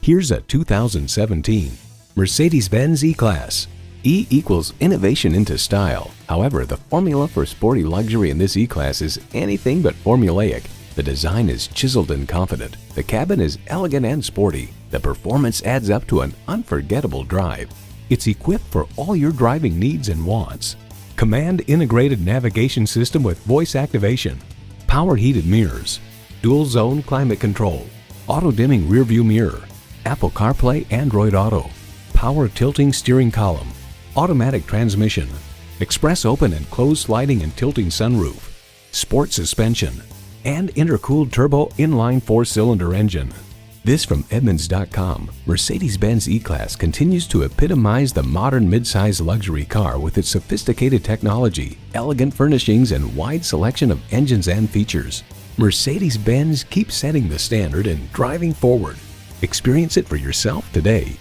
Here's a 2017 Mercedes-Benz E-Class. E equals innovation into style. However, the formula for sporty luxury in this E-Class is anything but formulaic. The design is chiseled and confident. The cabin is elegant and sporty. The performance adds up to an unforgettable drive. It's equipped for all your driving needs and wants. Command integrated navigation system with voice activation, power heated mirrors, dual zone climate control, auto dimming rear view mirror, Apple CarPlay, Android Auto, power tilting steering column, automatic transmission, express open and closed sliding and tilting sunroof, sport suspension, and intercooled turbo inline 4-cylinder engine. This from Edmunds.com. Mercedes-Benz E-Class continues to epitomize the modern midsize luxury car with its sophisticated technology, elegant furnishings, and wide selection of engines and features. Mercedes-Benz keeps setting the standard and driving forward. Experience it for yourself today.